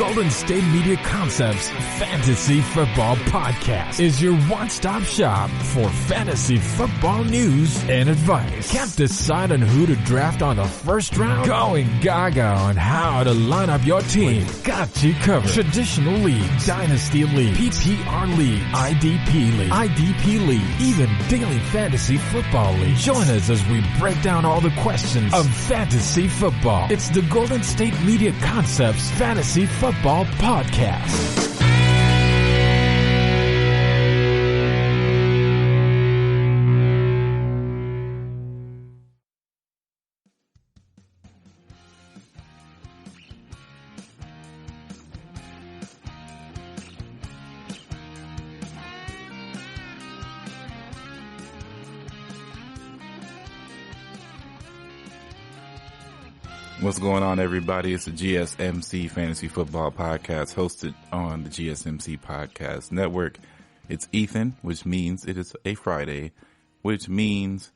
Golden State Media Concepts Fantasy Football Podcast is your one-stop shop for fantasy football news and advice. Can't decide on who to draft on the first round? Going gaga on how to line up your team. Got you covered. Traditional leagues, dynasty league, PPR league, IDP league, even daily fantasy football league. Join us as we break down all the questions of fantasy football. It's the Golden State Media Concepts Fantasy Football Podcast. What's going on, everybody? It's the GSMC Fantasy Football Podcast hosted on the GSMC Podcast Network. It's Ethan, which means it is a Friday, which means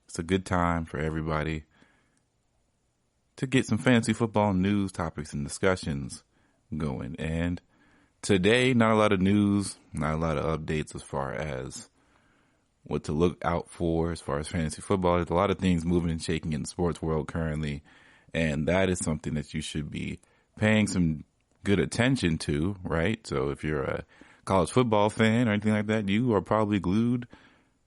it's a good time for everybody to get some fantasy football news, topics, and discussions going. And today, not a lot of news, not a lot of updates as far as what to look out for as far as fantasy football. There's a lot of things moving and shaking in the sports world currently. And that is something that you should be paying some good attention to, right? So if you're a college football fan or anything like that, you are probably glued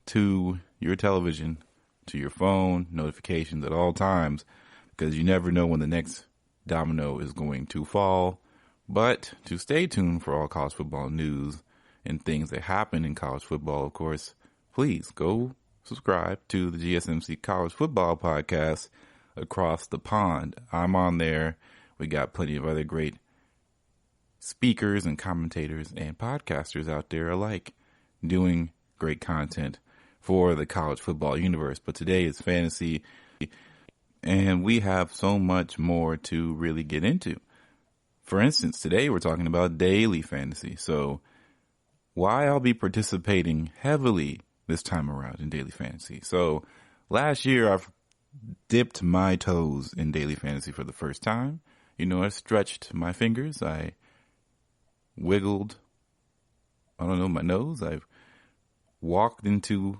to your television, to your phone, notifications at all times, because you never know when the next domino is going to fall. But to stay tuned for all college football news and things that happen in college football, of course, please go subscribe to the GSMC College Football Podcast across the pond. I'm on there. We got plenty of other great speakers and commentators and podcasters out there alike doing great content for the college football universe. But today is fantasy, and we have so much more to really get into. For instance, today we're talking about daily fantasy. So why I'll be participating heavily this time around in daily fantasy. So last year I've dipped my toes in daily fantasy for the first time. You know, I stretched my fingers. I wiggled, my nose. I've walked into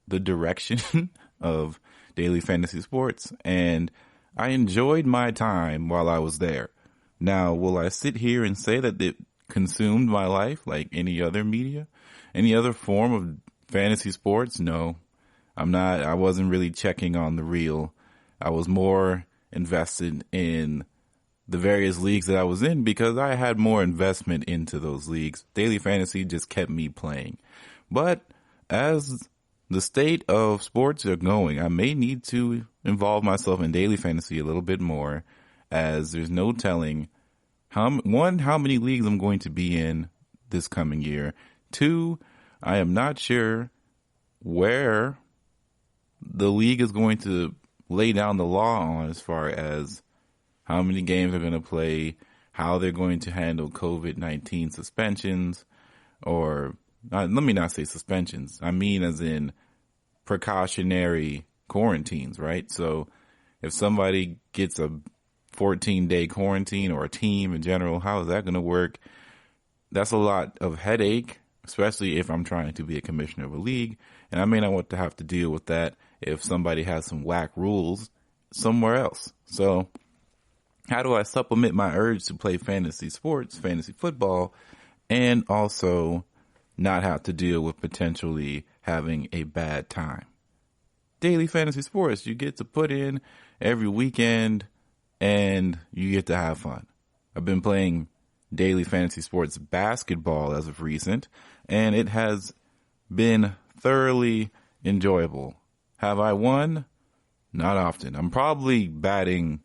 the direction of daily fantasy sports, and I enjoyed my time while I was there. Now, will I sit here and say that it consumed my life like any other media, any other form of fantasy sports? No. I wasn't really checking on the reel. I was more invested in the various leagues that I was in because I had more investment into those leagues. Daily fantasy just kept me playing. But as the state of sports are going, I may need to involve myself in daily fantasy a little bit more, as there's no telling how many leagues I'm going to be in this coming year. 2, I am not sure where the league is going to lay down the law on as far as how many games they're going to play, how they're going to handle COVID-19 suspensions, or let me not say suspensions. I mean as in precautionary quarantines, right? So if somebody gets a 14-day quarantine, or a team in general, how is that going to work? That's a lot of headache, especially if I'm trying to be a commissioner of a league, and I may not want to have to deal with that if somebody has some whack rules somewhere else. So how do I supplement my urge to play fantasy sports, fantasy football, and also not have to deal with potentially having a bad time? Daily fantasy sports, you get to put in every weekend and you get to have fun. I've been playing daily fantasy sports basketball as of recent, and it has been thoroughly enjoyable. Have I won? Not often. I'm probably batting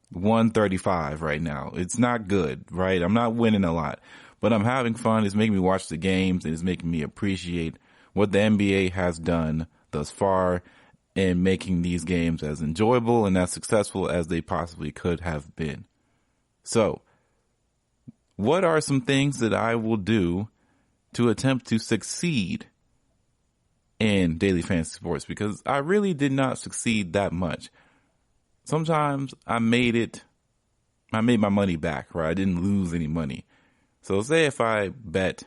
135 right now. It's not good, right? I'm not winning a lot, but I'm having fun. It's making me watch the games, and it's making me appreciate what the NBA has done thus far in making these games as enjoyable and as successful as they possibly could have been. So, what are some things that I will do to attempt to succeed in daily fantasy sports? Because I really did not succeed that much. Sometimes I made I made my money back, right? I didn't lose any money. So say if I bet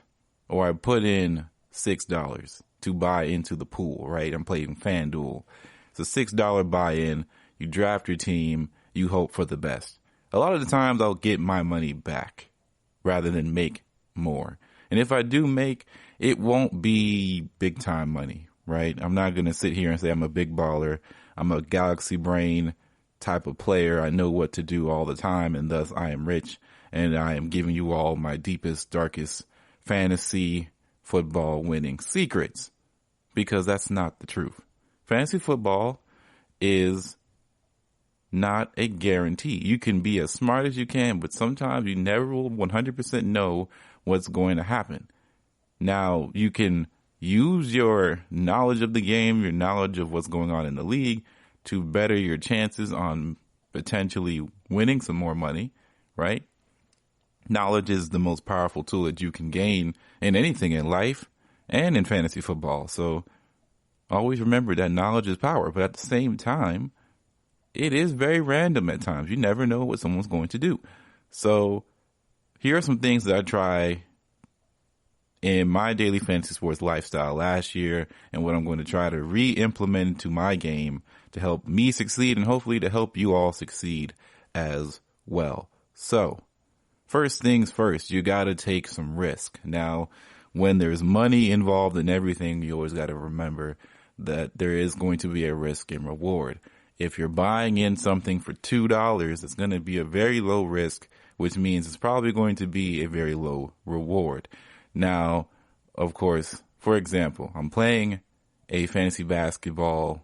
or I put in $6 to buy into the pool, right? I'm playing FanDuel. It's a $6 buy-in. You draft your team. You hope for the best. A lot of the times I'll get my money back rather than make more. And if I do make, it won't be big time money, right? I'm not going to sit here and say I'm a big baller. I'm a galaxy brain type of player. I know what to do all the time, and thus I am rich, and I am giving you all my deepest, darkest fantasy football winning secrets, because that's not the truth. Fantasy football is not a guarantee. You can be as smart as you can, but sometimes you never will 100% know what's going to happen. Now, you can use your knowledge of the game, your knowledge of what's going on in the league to better your chances on potentially winning some more money, right? Knowledge is the most powerful tool that you can gain in anything in life and in fantasy football. So always remember that knowledge is power, but at the same time, it is very random at times. You never know what someone's going to do. So here are some things that I try in my daily fantasy sports lifestyle last year, and what I'm going to try to re-implement into my game to help me succeed and hopefully to help you all succeed as well. So first things first, you got to take some risk. Now, when there's money involved in everything, you always got to remember that there is going to be a risk and reward. If you're buying in something for $2, it's going to be a very low risk, which means it's probably going to be a very low reward. Now, of course, for example, I'm playing a fantasy basketball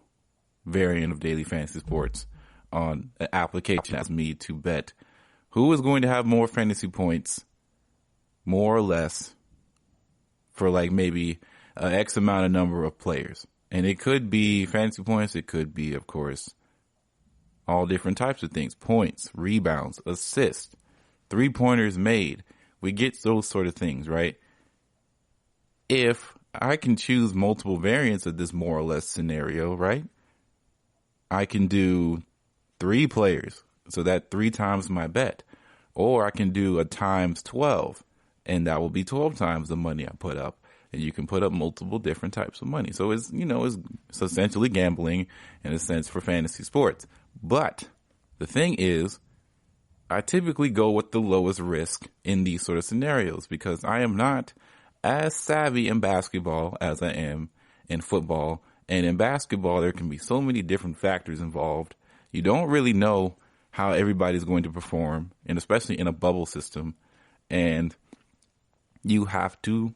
variant of daily fantasy sports on an application that asks me to bet who is going to have more fantasy points, more or less, for like maybe an X amount of number of players. And it could be fantasy points. It could be, of course, all different types of things. Points, rebounds, assists, 3-pointers made. We get those sort of things, right? If I can choose multiple variants of this more or less scenario, right? I can do 3 players. So that 3 times my bet. Or I can do a times 12. And that will be 12 times the money I put up. And you can put up multiple different types of money. So it's essentially gambling in a sense for fantasy sports. But the thing is, I typically go with the lowest risk in these sort of scenarios because I am not as savvy in basketball as I am in football. And in basketball, there can be so many different factors involved. You don't really know how everybody's going to perform, and especially in a bubble system. And you have to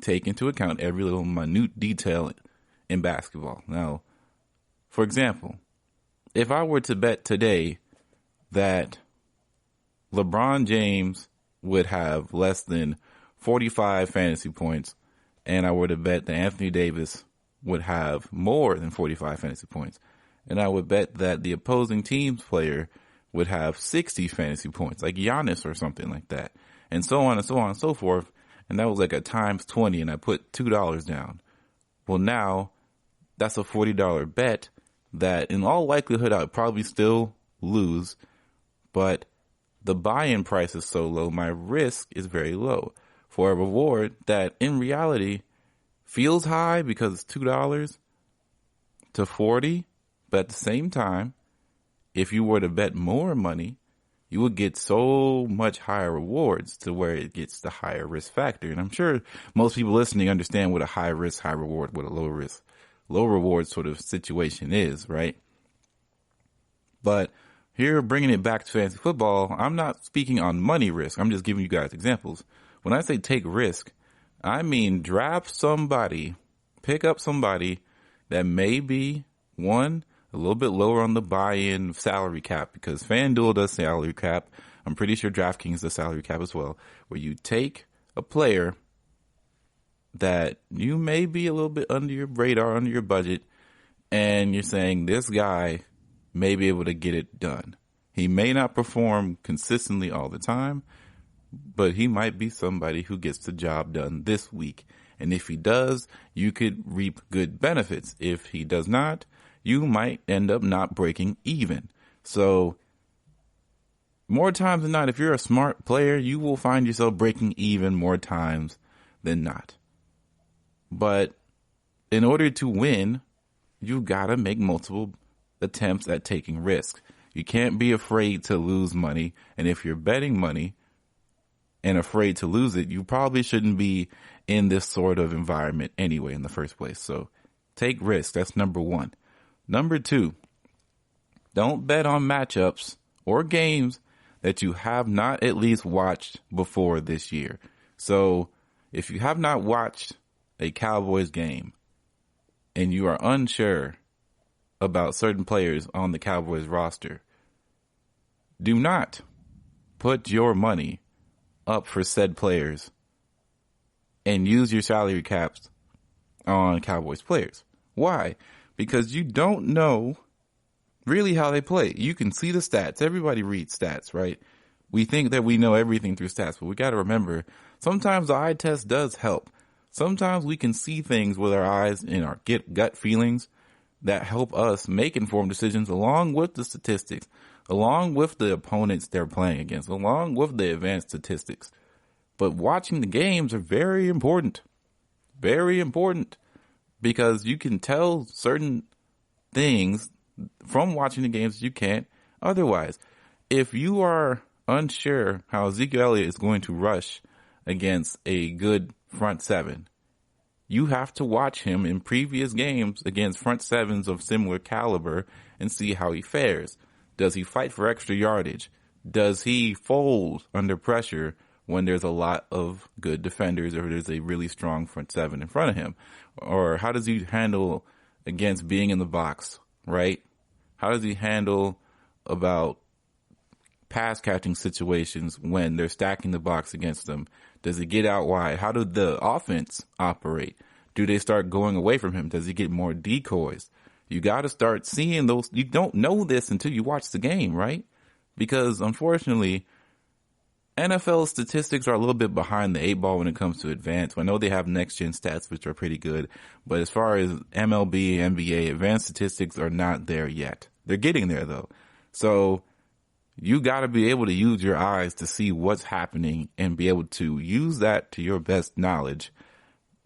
take into account every little minute detail in basketball. Now, for example, if I were to bet today that LeBron James would have less than 45 fantasy points, and I were to bet that Anthony Davis would have more than 45 fantasy points, and I would bet that the opposing team's player would have 60 fantasy points, like Giannis or something like that, and so on and so on and so forth, and that was like a times 20, and I put $2 down. Well, now that's a $40 bet that in all likelihood I would probably still lose, but the buy-in price is so low, my risk is very low for a reward that in reality feels high because it's $2 to 40, but at the same time, if you were to bet more money, you would get so much higher rewards to where it gets the higher risk factor. And I'm sure most people listening understand what a high risk, high reward, what a low risk, low reward sort of situation is, right? But here, bringing it back to fantasy football, I'm not speaking on money risk. I'm just giving you guys examples. When I say take risk, I mean draft somebody, pick up somebody that may be, one, a little bit lower on the buy-in salary cap, because FanDuel does salary cap. I'm pretty sure DraftKings does salary cap as well, where you take a player that you may be a little bit under your radar, under your budget, and you're saying this guy may be able to get it done. He may not perform consistently all the time, but he might be somebody who gets the job done this week. And if he does, you could reap good benefits. If he does not, you might end up not breaking even. So more times than not, if you're a smart player, you will find yourself breaking even more times than not. But in order to win, you gotta make multiple attempts at taking risks. You can't be afraid to lose money. And if you're betting money and afraid to lose it, you probably shouldn't be in this sort of environment anyway in the first place. So take risks. That's number one. Number two, don't bet on matchups or games that you have not at least watched before this year. So if you have not watched a Cowboys game and you are unsure about certain players on the Cowboys roster, do not put your money up for said players and use your salary caps on Cowboys players. Why? Because you don't know really how they play. You can see the stats. Everybody reads stats, right? We think that we know everything through stats, but we got to remember, sometimes the eye test does help. Sometimes we can see things with our eyes and our gut feelings that help us make informed decisions along with the statistics, along with the opponents they're playing against, along with the advanced statistics. But watching the games are very important. Very important. Because you can tell certain things from watching the games you can't otherwise. If you are unsure how Ezekiel Elliott is going to rush against a good front seven, you have to watch him in previous games against front sevens of similar caliber and see how he fares. Does he fight for extra yardage? Does he fold under pressure when there's a lot of good defenders or there's a really strong front seven in front of him? Or how does he handle against being in the box, right? How does he handle about pass catching situations when they're stacking the box against them? Does he get out wide? How did the offense operate? Do they start going away from him? Does he get more decoys? You got to start seeing those. You don't know this until you watch the game, right? Because unfortunately, NFL statistics are a little bit behind the eight ball when it comes to advanced. I know they have next gen stats, which are pretty good, but as far as MLB, NBA, advanced statistics are not there yet. They're getting there though. So you got to be able to use your eyes to see what's happening and be able to use that to your best knowledge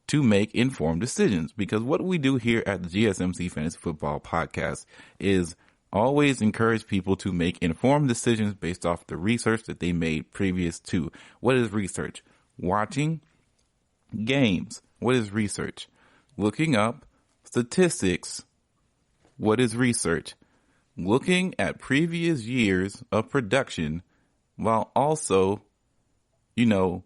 to make informed decisions. Because what we do here at the GSMC Fantasy Football Podcast is always encourage people to make informed decisions based off the research that they made previous to. What is research? Watching games. What is research? Looking up statistics. What is research? Looking at previous years of production while also, doing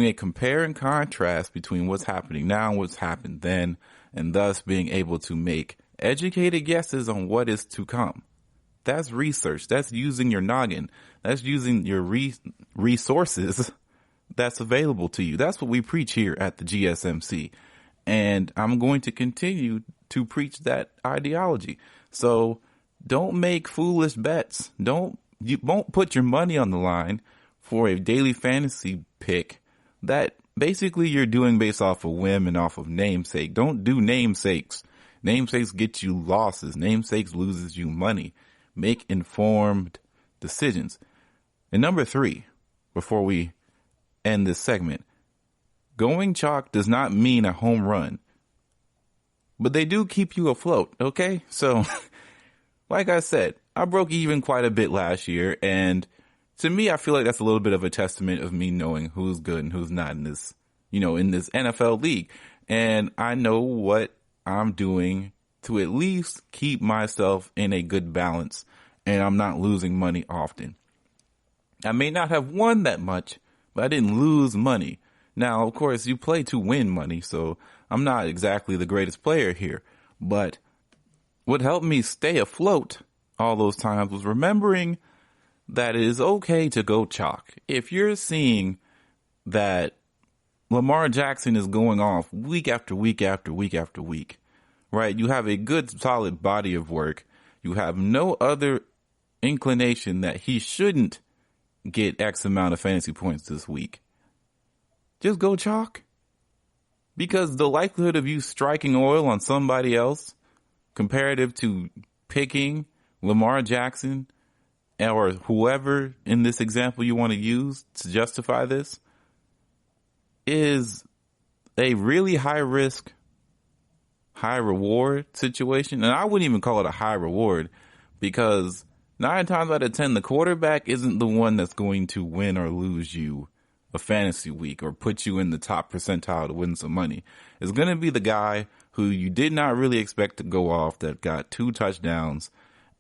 a compare and contrast between what's happening now and what's happened then, and thus being able to make educated guesses on what is to come. That's research. That's using your noggin. That's using your resources that's available to you. That's what we preach here at the GSMC. And I'm going to continue to preach that ideology. So don't make foolish bets. You won't put your money on the line for a daily fantasy pick that basically you're doing based off of whim and off of namesake. Don't do namesakes. Namesakes get you losses. Namesakes loses you money. Make informed decisions. And number 3, before we end this segment, going chalk does not mean a home run, but they do keep you afloat. Okay. So like I said, I broke even quite a bit last year. And to me, I feel like that's a little bit of a testament of me knowing who's good and who's not in this, in this NFL league. And I know what I'm doing to at least keep myself in a good balance, and I'm not losing money often. I may not have won that much, but I didn't lose money. Now, of course, you play to win money, so I'm not exactly the greatest player here. But what helped me stay afloat all those times was remembering that it is okay to go chalk. If you're seeing that Lamar Jackson is going off week after week after week after week, right? You have a good solid body of work. You have no other inclination that he shouldn't get X amount of fantasy points this week. Just go chalk. Because the likelihood of you striking oil on somebody else comparative to picking Lamar Jackson or whoever in this example you want to use to justify this, is a really high risk, high reward situation. And I wouldn't even call it a high reward, because 9 times out of 10, the quarterback isn't the one that's going to win or lose you a fantasy week or put you in the top percentile to win some money. It's going to be the guy who you did not really expect to go off, that got 2 touchdowns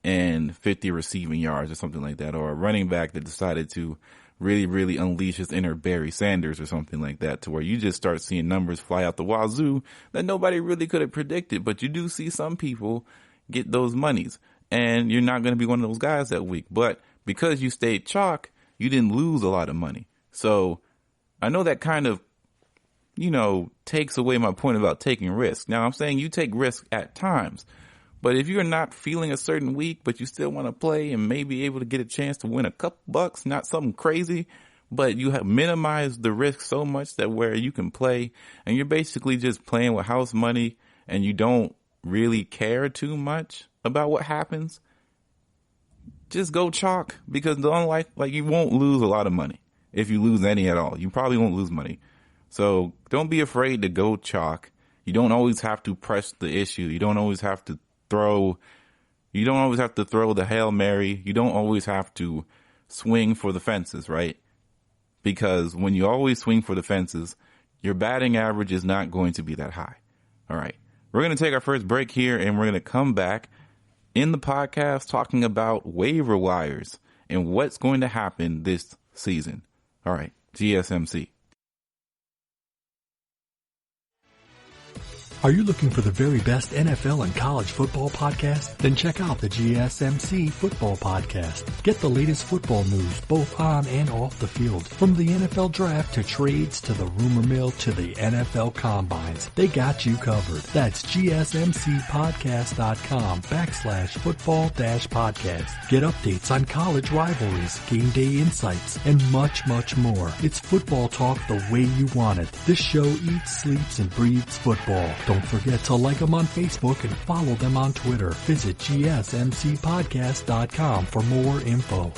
and 50 receiving yards or something like that, or a running back that decided to really unleash his inner Barry Sanders or something like that, to where you just start seeing numbers fly out the wazoo that nobody really could have predicted. But you do see some people get those monies, and you're not going to be one of those guys that week. But because you stayed chalk, you didn't lose a lot of money. So I know that kind of, takes away my point about taking risks. Now, I'm saying you take risks at times, but if you're not feeling a certain week, but you still want to play and maybe able to get a chance to win a couple bucks, not something crazy, but you have minimized the risk so much that where you can play and you're basically just playing with house money and you don't really care too much about what happens, just go chalk, because you won't lose a lot of money. If you lose any at all, you probably won't lose money. So don't be afraid to go chalk. You don't always have to press the issue. You don't always have to throw the Hail Mary. You don't always have to swing for the fences, right? Because when you always swing for the fences, your batting average is not going to be that high. All right. We're going to take our first break here, and we're going to come back in the podcast talking about waiver wires and what's going to happen this season. All right. GSMC. Are you looking for the very best NFL and college football podcast? Then check out the GSMC Football Podcast. Get the latest football news both on and off the field. From the NFL Draft to trades to the rumor mill to the NFL Combines. They got you covered. That's GSMCpodcast.com/football-podcast. Get updates on college rivalries, game day insights, and much more. It's football talk the way you want it. This show eats, sleeps, and breathes football. Don't forget to like them on Facebook and follow them on Twitter. Visit GSMCpodcast.com for more info.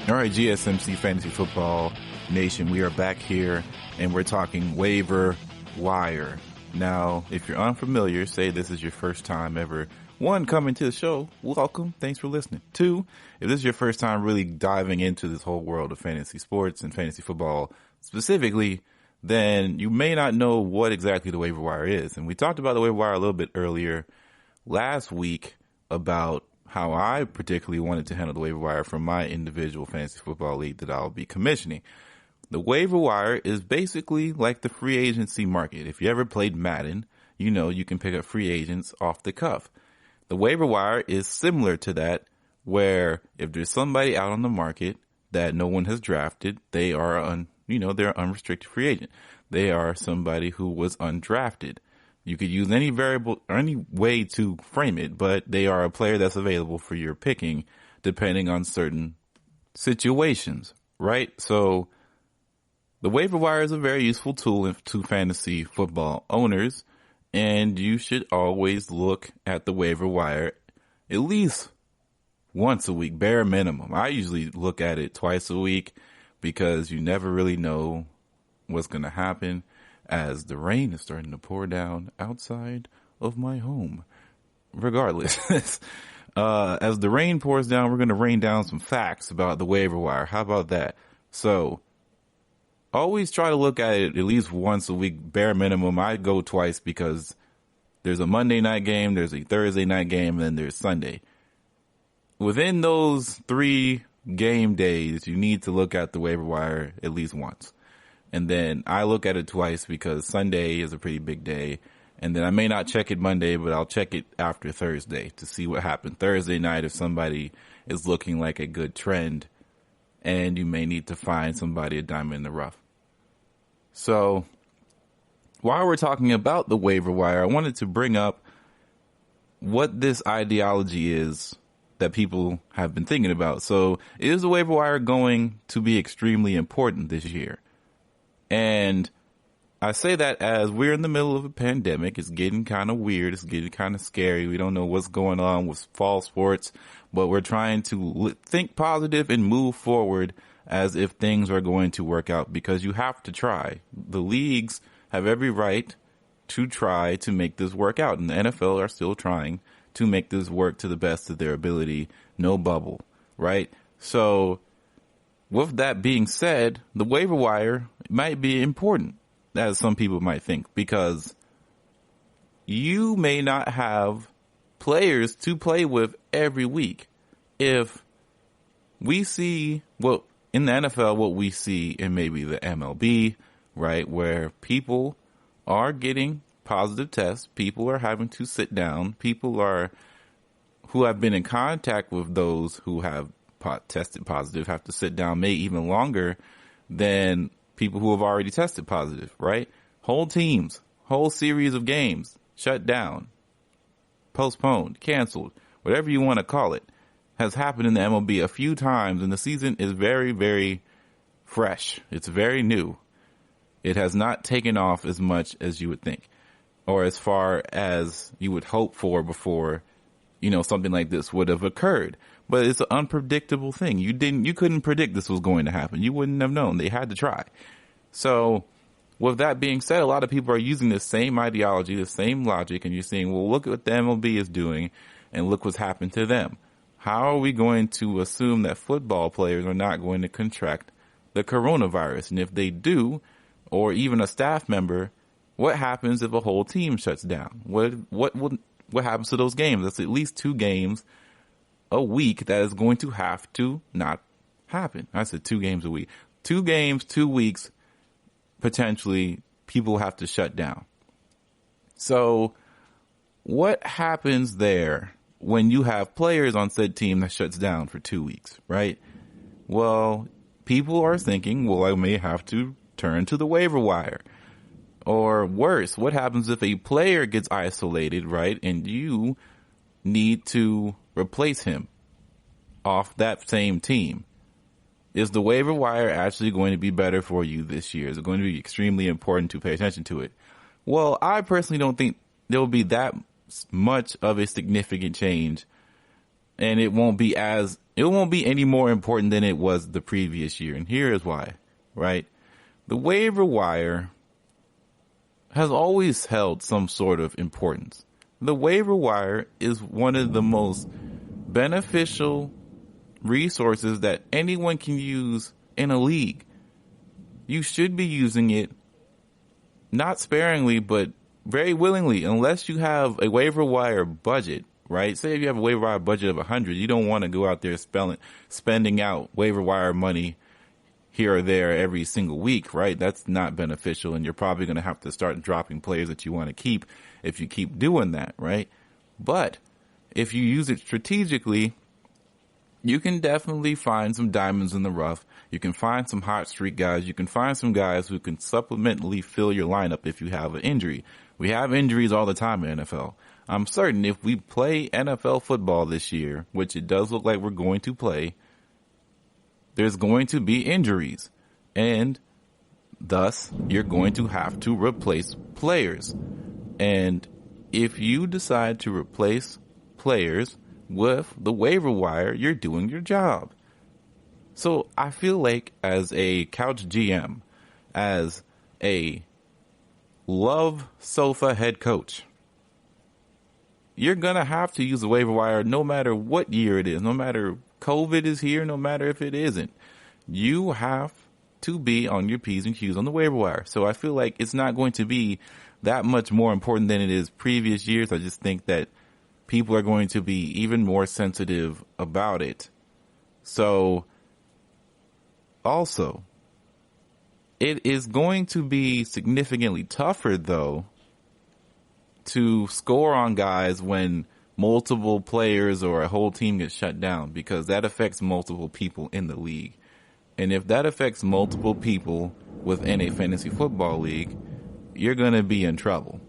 All right, GSMC Fantasy Football Nation, we are back here, and we're talking waiver wire. Now, if you're unfamiliar, say this is your first time ever, 1, coming to the show, welcome, thanks for listening. 2, if this is your first time really diving into this whole world of fantasy sports and fantasy football specifically, then you may not know what exactly the waiver wire is. And we talked about the waiver wire a little bit earlier last week about how I particularly wanted to handle the waiver wire from my individual fantasy football league that I'll be commissioning. The waiver wire is basically like the free agency market. If you ever played Madden, you know you can pick up free agents off the cuff. The waiver wire is similar to that, where if there's somebody out on the market that no one has drafted, they are they're an unrestricted free agent. They are somebody who was undrafted. You could use any variable or any way to frame it, but they are a player that's available for your picking depending on certain situations, right? So the waiver wire is a very useful tool to fantasy football owners, and you should always look at the waiver wire at least once a week, bare minimum. I usually look at it twice a week because you never really know what's going to happen. As the rain is starting to pour down outside of my home. Regardless, as the rain pours down, we're going to rain down some facts about the waiver wire. How about that? So always try to look at it at least once a week, bare minimum. I go twice because there's a Monday night game, there's a Thursday night game, and then there's Sunday. Within those 3 game days, you need to look at the waiver wire at least once. And then I look at it twice because Sunday is a pretty big day. And then I may not check it Monday, but I'll check it after Thursday to see what happened. Thursday night, if somebody is looking like a good trend, and you may need to find somebody a diamond in the rough. So while we're talking about the waiver wire, I wanted to bring up what this ideology is that people have been thinking about. So is the waiver wire going to be extremely important this year? And I say that as we're in the middle of a pandemic. It's getting kind of weird. It's getting kind of scary. We don't know what's going on with fall sports, but we're trying to think positive and move forward as if things are going to work out, because you have to try. The leagues have every right to try to make this work out, and the NFL are still trying to make this work to the best of their ability. No bubble, right? So with that being said, the waiver wire might be important, as some people might think, because you may not have players to play with every week. If we see in the NFL, what we see in maybe the MLB, right, where people are getting positive tests, people are having to sit down, people who have been in contact with those who have tested positive have to sit down maybe even longer than people who have already tested positive, right? Whole teams, whole series of games shut down, postponed, canceled, whatever you want to call it, has happened in the MLB a few times, and the season is very, very fresh. It's very new. It has not taken off as much as you would think, or as far as you would hope for before, something like this would have occurred. But it's an unpredictable thing. You couldn't predict this was going to happen. You wouldn't have known. They had to try. So with that being said, a lot of people are using the same ideology, the same logic, and you're saying, well, look at what the MLB is doing and look what's happened to them. How are we going to assume that football players are not going to contract the coronavirus? And if they do, or even a staff member, what happens if a whole team shuts down? What happens to those games? That's at least 2 games a week that is going to have to not happen. I said 2 games a week. 2 games, 2 weeks, potentially people have to shut down. So what happens there when you have players on said team that shuts down for 2 weeks, right? Well, people are thinking, well, I may have to turn to the waiver wire. Or worse, what happens if a player gets isolated, right, and you need to replace him off that same team? Is the waiver wire actually going to be better for you this year? Is it going to be extremely important to pay attention to it? Well, I personally don't think there will be that much of a significant change, and it won't be any more important than it was the previous year. And here is why, right? The waiver wire has always held some sort of importance. The waiver wire is one of the most beneficial resources that anyone can use in a league. You should be using it not sparingly, but very willingly, unless you have a waiver wire budget, right? Say if you have a waiver wire budget of 100, you don't want to go out there spending out waiver wire money here or there every single week, right? That's not beneficial, and you're probably going to have to start dropping players that you want to keep if you keep doing that, right? But if you use it strategically, you can definitely find some diamonds in the rough. You can find some hot streak guys. You can find some guys who can supplementally fill your lineup if you have an injury. We have injuries all the time in NFL. I'm certain if we play NFL football this year, which it does look like we're going to play, there's going to be injuries, and thus you're going to have to replace players. And if you decide to replace players with the waiver wire, you're doing your job. So I feel like as a couch GM, as a love sofa head coach, you're going to have to use the waiver wire no matter what year it is, no matter COVID is here, no matter if it isn't. You have to be on your P's and Q's on the waiver wire. So I feel like it's not going to be that much more important than it is previous years. I just think that people are going to be even more sensitive about it. So also, it is going to be significantly tougher, though, to score on guys when multiple players or a whole team gets shut down, because that affects multiple people in the league. And if that affects multiple people within a fantasy football league, you're going to be in trouble,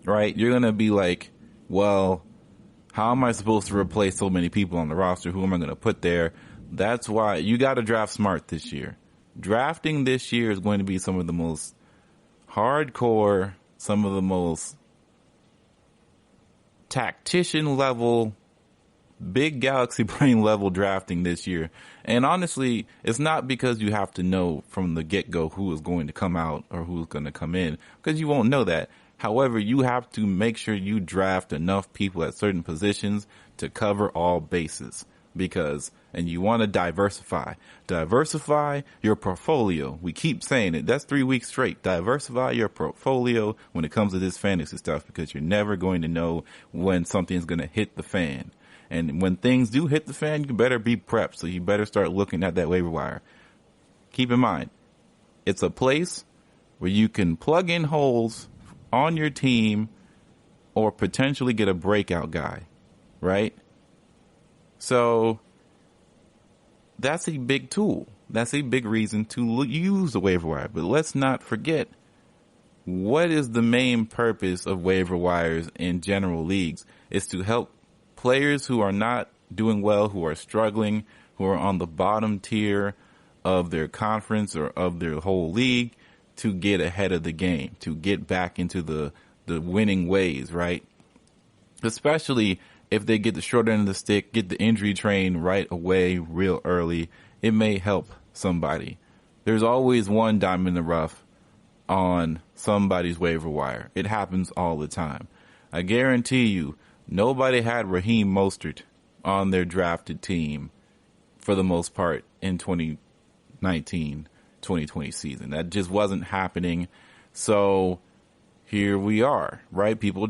right? You're going to be like, well, how am I supposed to replace so many people on the roster? Who am I going to put there? That's why you got to draft smart this year. Drafting this year is going to be some of the most hardcore, some of the most tactician level, big galaxy brain level drafting this year. And honestly, it's not because you have to know from the get-go who is going to come out or who's going to come in, because you won't know that. However, you have to make sure you draft enough people at certain positions to cover all bases, and you want to diversify your portfolio. We keep saying it. That's 3 weeks straight. Diversify your portfolio when it comes to this fantasy stuff, because you're never going to know when something's going to hit the fan. And when things do hit the fan, you better be prepped. So you better start looking at that waiver wire. Keep in mind, it's a place where you can plug in holes on your team or potentially get a breakout guy, right? So that's a big tool. That's a big reason to use the waiver wire. But let's not forget, what is the main purpose of waiver wires in general leagues? Is to help players who are not doing well, who are struggling, who are on the bottom tier of their conference or of their whole league, to get ahead of the game, to get back into the winning ways, right? Especially if they get the short end of the stick, get the injury train right away, real early, it may help somebody. There's always one diamond in the rough on somebody's waiver wire. It happens all the time. I guarantee you, nobody had Raheem Mostert on their drafted team for the most part in 2019-2020 season. That just wasn't happening. So here we are, right? People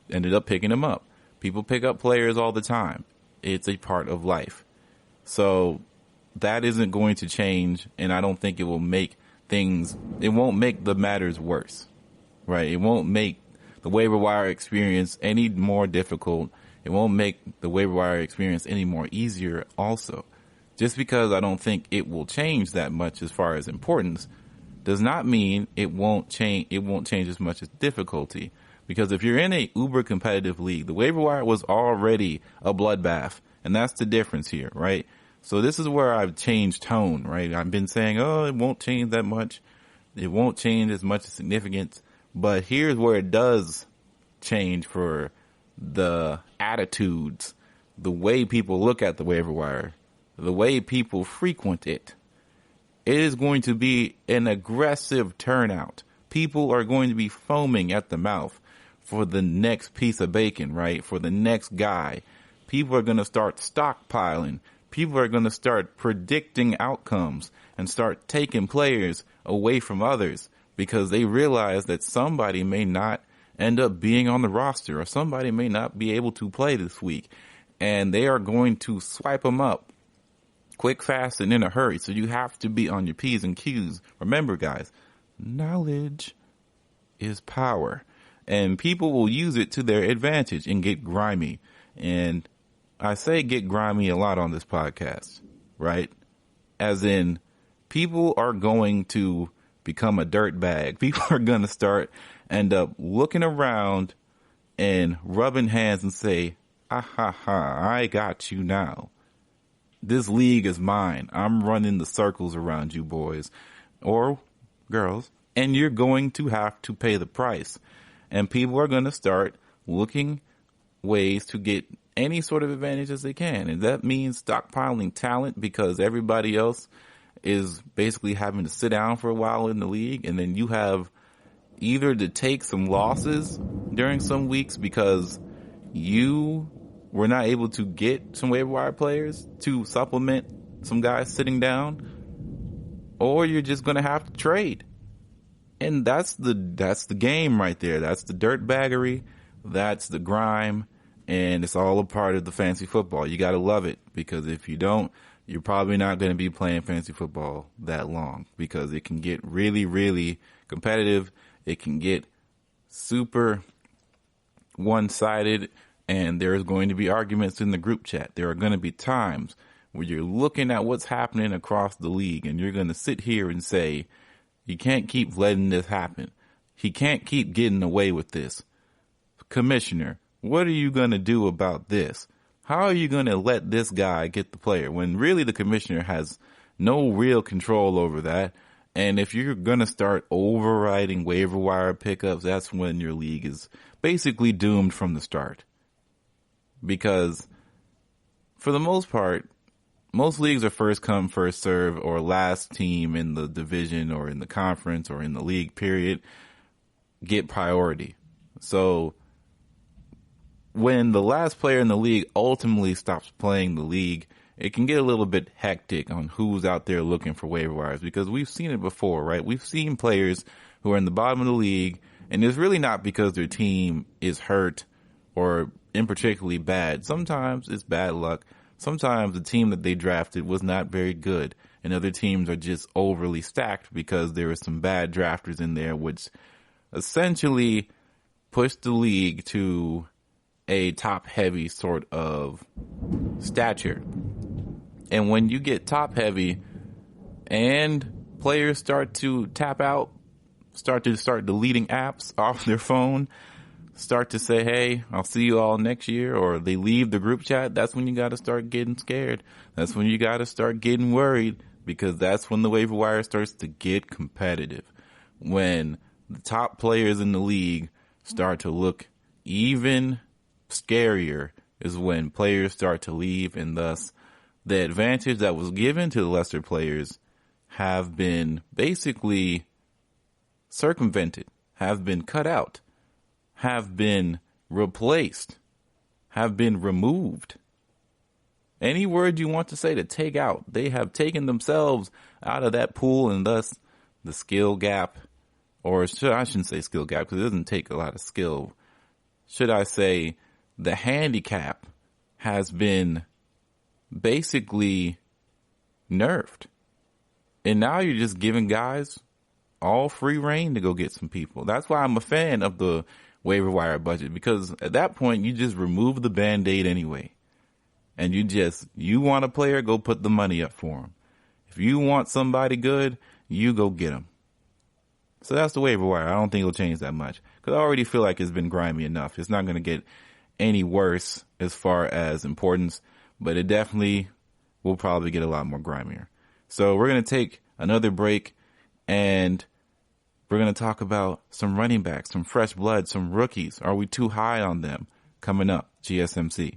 ended up picking him up. People pick up players all the time. It's a part of life. So that isn't going to change, and I don't think it will make it won't make the matters worse, right? It won't make the waiver wire experience any more difficult. It won't make the waiver wire experience any more easier also. Just because I don't think it will change that much as far as importance does not mean it won't change as much as difficulty. Because if you're in a uber competitive league, the waiver wire was already a bloodbath, and that's the difference here, right? So this is where I've changed tone, right? I've been saying, oh, it won't change that much. It won't change as much significance. But here's where it does change for the attitudes, the way people look at the waiver wire, the way people frequent it. It is going to be an aggressive turnout. People are going to be foaming at the mouth for the next piece of bacon, right? For the next guy. People are going to start stockpiling. People are going to start predicting outcomes and start taking players away from others because they realize that somebody may not end up being on the roster or somebody may not be able to play this week. And they are going to swipe them up quick, fast, and in a hurry. So you have to be on your P's and Q's. Remember, guys, knowledge is power. And people will use it to their advantage and get grimy. And I say get grimy a lot on this podcast, right? As in, people are going to become a dirt bag. People are going to end up looking around and rubbing hands and say, ah, ha, ha, I got you now. This league is mine. I'm running the circles around you boys or girls, and you're going to have to pay the price. And people are going to start looking ways to get any sort of advantage as they can. And that means stockpiling talent because everybody else is basically having to sit down for a while in the league. And then you have either to take some losses during some weeks because you were not able to get some waiver wire players to supplement some guys sitting down, or you're just going to have to trade. And that's the game right there. That's the dirt baggery. That's the grime. And it's all a part of the fantasy football. You got to love it, because if you don't, you're probably not going to be playing fantasy football that long, because it can get really, really competitive. It can get super one-sided, and there's going to be arguments in the group chat. There are going to be times where you're looking at what's happening across the league and you're going to sit here and say, you can't keep letting this happen. He can't keep getting away with this. Commissioner, what are you going to do about this? How are you going to let this guy get the player when really the commissioner has no real control over that? And if you're going to start overriding waiver wire pickups, that's when your league is basically doomed from the start. Because for the most part, most leagues are first come, first serve, or last team in the division or in the conference or in the league period get priority. So when the last player in the league ultimately stops playing the league, it can get a little bit hectic on who's out there looking for waiver wires, because we've seen it before, right? We've seen players who are in the bottom of the league, and it's really not because their team is hurt or in particularly bad. Sometimes it's bad luck. Sometimes the team that they drafted was not very good, and other teams are just overly stacked because there were some bad drafters in there, which essentially pushed the league to a top-heavy sort of stature. And when you get top-heavy and players start to tap out, start deleting apps off their phone, start to say, hey, I'll see you all next year, or they leave the group chat, that's when you got to start getting scared. That's when you got to start getting worried, because that's when the waiver wire starts to get competitive. When the top players in the league start to look even scarier is when players start to leave, and thus the advantage that was given to the lesser players have been basically circumvented, have been cut out, have been replaced, have been removed. Any word you want to say to take out, they have taken themselves out of that pool, and thus the skill gap, or I shouldn't say skill gap because it doesn't take a lot of skill. Should I say the handicap has been basically nerfed. And now you're just giving guys all free reign to go get some people. That's why I'm a fan of the waiver wire budget, because at that point you just remove the Band-Aid anyway. And you want a player, go put the money up for him. If you want somebody good, you go get him. So that's the waiver wire. I don't think it'll change that much, because I already feel like it's been grimy enough. It's not going to get any worse as far as importance, but it definitely will probably get a lot more grimier. So we're going to take another break, and we're going to talk about some running backs, some fresh blood, some rookies. Are we too high on them? Coming up, GSMC.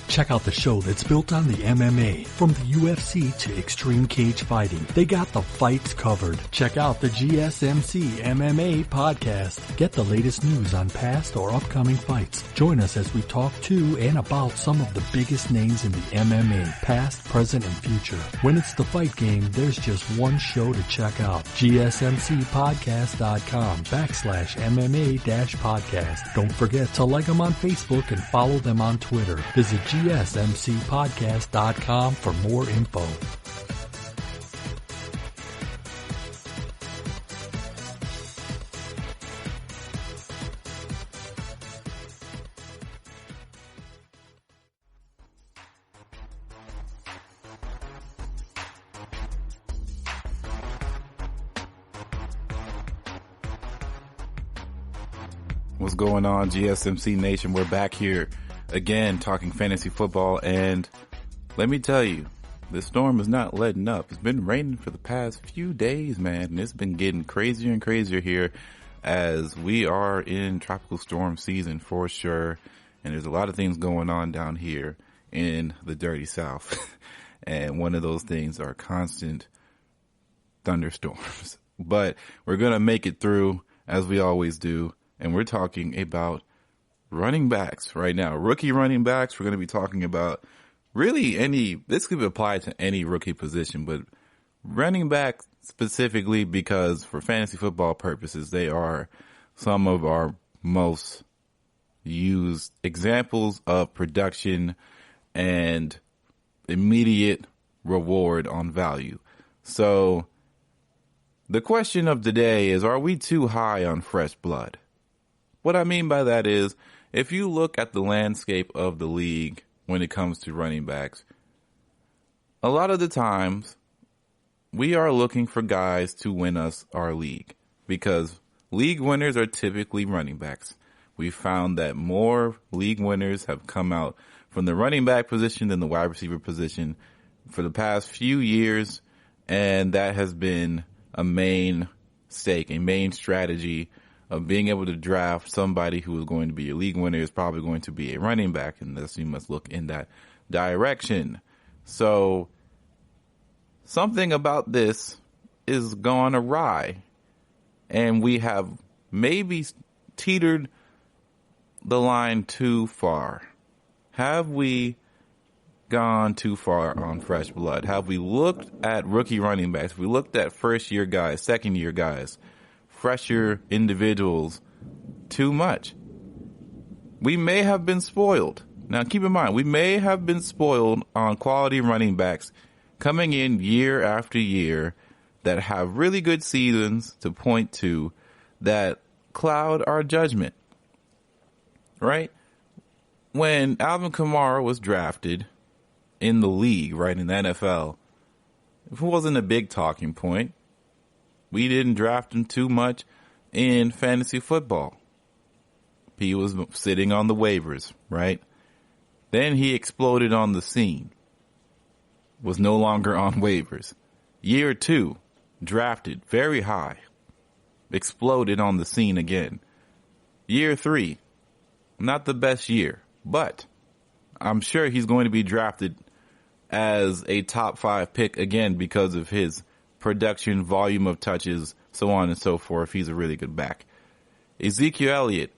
Check out the show that's built on the MMA. From the UFC to extreme cage fighting, they got the fights covered. Check out the GSMC MMA podcast. Get the latest news on past or upcoming fights. Join us as we talk to and about some of the biggest names in the MMA, past, present, and future. When it's the fight game, there's just one show to check out. GSMCpodcast.com/MMA-podcast. Don't forget to like them on Facebook and follow them on Twitter. Visit GSMCpodcast.com for more info. What's going on, GSMC Nation? We're back here again talking fantasy football, and let me tell you, the storm is not letting up. It's been raining for the past few days, man, and it's been getting crazier and crazier here as we are in tropical storm season for sure, and there's a lot of things going on down here in the dirty South, and one of those things are constant thunderstorms. But we're going to make it through, as we always do, and we're talking about running backs right now. Rookie running backs. We're going to be talking about really this could apply to any rookie position, but running back specifically, because for fantasy football purposes, they are some of our most used examples of production and immediate reward on value. So the question of the day is, are we too high on fresh blood? What I mean by that is, if you look at the landscape of the league when it comes to running backs, a lot of the times we are looking for guys to win us our league because league winners are typically running backs. We found that more league winners have come out from the running back position than the wide receiver position for the past few years, and that has been a main stake, a main strategy of being able to draft somebody who is going to be a league winner is probably going to be a running back, and thus you must look in that direction. So something about this is gone awry, and we have maybe teetered the line too far. Have we gone too far on fresh blood? Have we looked at rookie running backs? Have we looked at first-year guys, second-year guys, fresher individuals too much? We may have been spoiled. Now, keep in mind, we may have been spoiled on quality running backs coming in year after year that have really good seasons to point to that cloud our judgment, right? When Alvin Kamara was drafted in the league, right, in the NFL, it wasn't a big talking point. We didn't draft him too much in fantasy football. He was sitting on the waivers, right? Then he exploded on the scene. Was no longer on waivers. Year 2, drafted very high. Exploded on the scene again. Year 3, not the best year, but I'm sure he's going to be drafted as a top 5 pick again because of his production, volume of touches, so on and so forth. He's a really good back. Ezekiel Elliott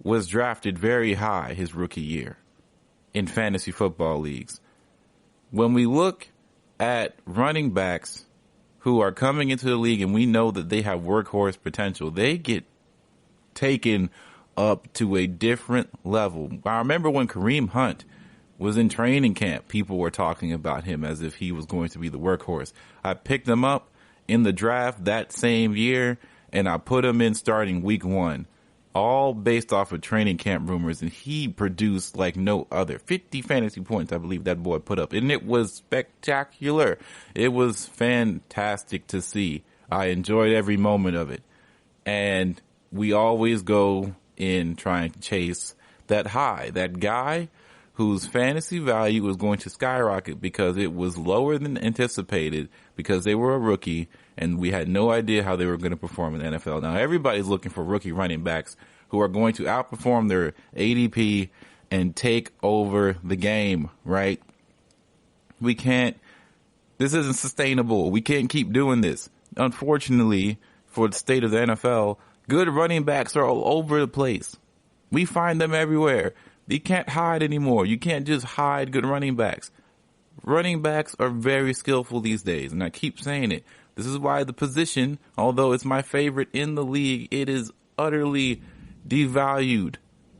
was drafted very high his rookie year in fantasy football leagues. When we look at running backs who are coming into the league and we know that they have workhorse potential, they get taken up to a different level. I remember when Kareem Hunt was in training camp, people were talking about him as if he was going to be the workhorse. I picked him up in the draft that same year, and I put him in starting week 1, all based off of training camp rumors, and he produced like no other. 50 fantasy points, I believe that boy put up, and it was spectacular. It was fantastic to see. I enjoyed every moment of it, and we always go in trying to chase that high, that guy whose fantasy value was going to skyrocket because it was lower than anticipated because they were a rookie and we had no idea how they were going to perform in the NFL. Now, everybody's looking for rookie running backs who are going to outperform their ADP and take over the game, right? We can't, this isn't sustainable. We can't keep doing this. Unfortunately, for the state of the NFL, good running backs are all over the place. We find them everywhere. You can't hide anymore. You can't just hide good running backs. Running backs are very skillful these days, and I keep saying it. This is why the position, although it's my favorite in the league, it is utterly devalued.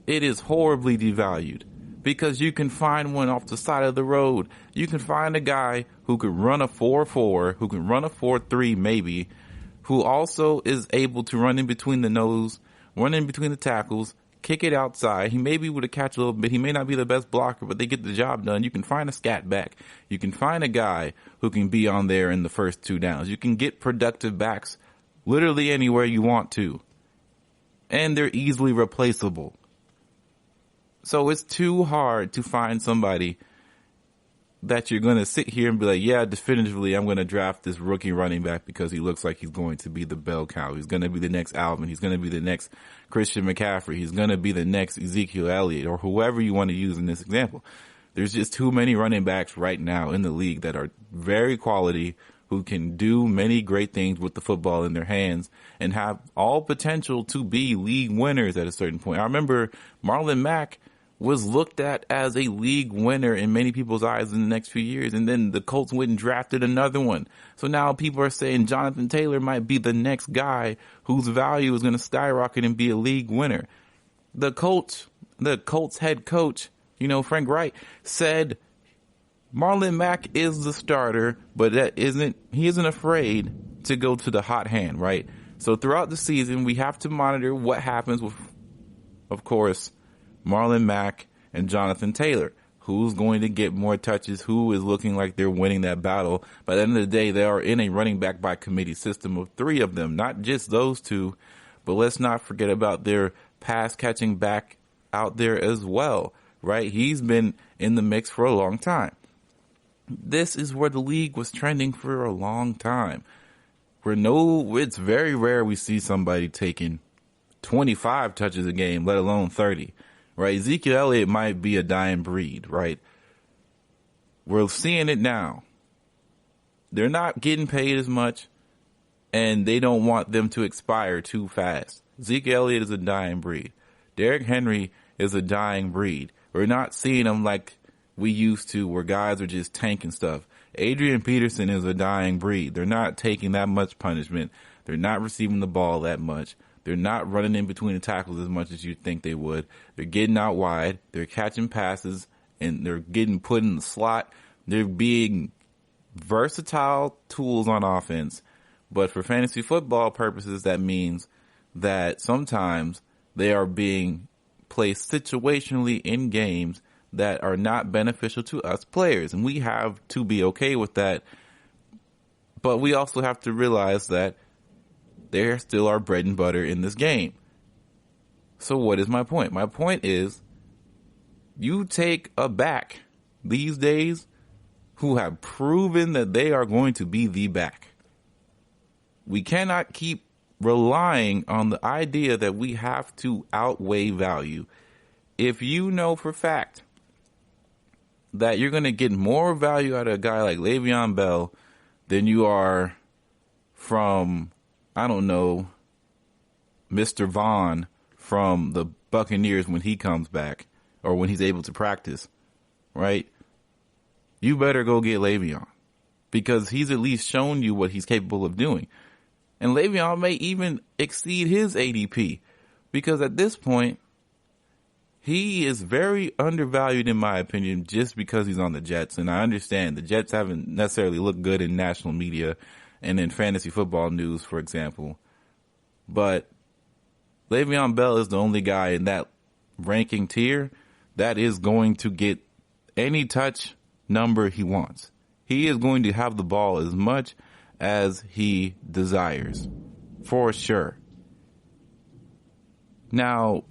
It is horribly devalued because you can find one off the side of the road. You can find a guy who can run a 4.4, who can run a 4.3 maybe, who also is able to run in between the nose, run in between the tackles, kick it outside. He may be able to catch a little bit. He may not be the best blocker, but they get the job done. You can find a scat back. You can find a guy who can be on there in the first 2 downs. You can get productive backs literally anywhere you want to. And they're easily replaceable. So it's too hard to find somebody that you're going to sit here and be like, yeah, definitively, I'm going to draft this rookie running back because he looks like he's going to be the bell cow. He's going to be the next Alvin. He's going to be the next Christian McCaffrey. He's going to be the next Ezekiel Elliott or whoever you want to use in this example. There's just too many running backs right now in the league that are very quality, who can do many great things with the football in their hands and have all potential to be league winners at a certain point. I remember Marlon Mack was looked at as a league winner in many people's eyes in the next few years. And then the Colts went and drafted another one. So now people are saying Jonathan Taylor might be the next guy whose value is going to skyrocket and be a league winner. The Colts head coach, Frank Wright, said Marlon Mack is the starter, but he isn't afraid to go to the hot hand, right? So throughout the season, we have to monitor what happens with, of course, Marlon Mack and Jonathan Taylor. Who's going to get more touches? Who is looking like they're winning that battle? By the end of the day, they are in a running back by committee system of 3 of them, not just those 2, but let's not forget about their pass catching back out there as well, right? He's been in the mix for a long time. This is where the league was trending for a long time. It's very rare we see somebody taking 25 touches a game, let alone 30. Right, Ezekiel Elliott might be a dying breed, right? We're seeing it now. They're not getting paid as much, and they don't want them to expire too fast. Ezekiel Elliott is a dying breed. Derrick Henry is a dying breed. We're not seeing them like we used to, where guys are just tanking stuff. Adrian Peterson is a dying breed. They're not taking that much punishment. They're not receiving the ball that much. They're not running in between the tackles as much as you'd think they would. They're getting out wide. They're catching passes, and they're getting put in the slot. They're being versatile tools on offense. But for fantasy football purposes, that means that sometimes they are being placed situationally in games that are not beneficial to us players. And we have to be okay with that. But we also have to realize that they're still our bread and butter in this game. So what is my point? My point is, you take a back these days who have proven that they are going to be the back. We cannot keep relying on the idea that we have to outweigh value. If you know for fact that you're going to get more value out of a guy like Le'Veon Bell than you are from, I don't know, Mr. Vaughn from the Buccaneers when he comes back or when he's able to practice, right? You better go get Le'Veon because he's at least shown you what he's capable of doing. And Le'Veon may even exceed his ADP because at this point, he is very undervalued in my opinion just because he's on the Jets. And I understand the Jets haven't necessarily looked good in national media and in fantasy football news, for example. But Le'Veon Bell is the only guy in that ranking tier that is going to get any touch number he wants. He is going to have the ball as much as he desires, for sure. Now,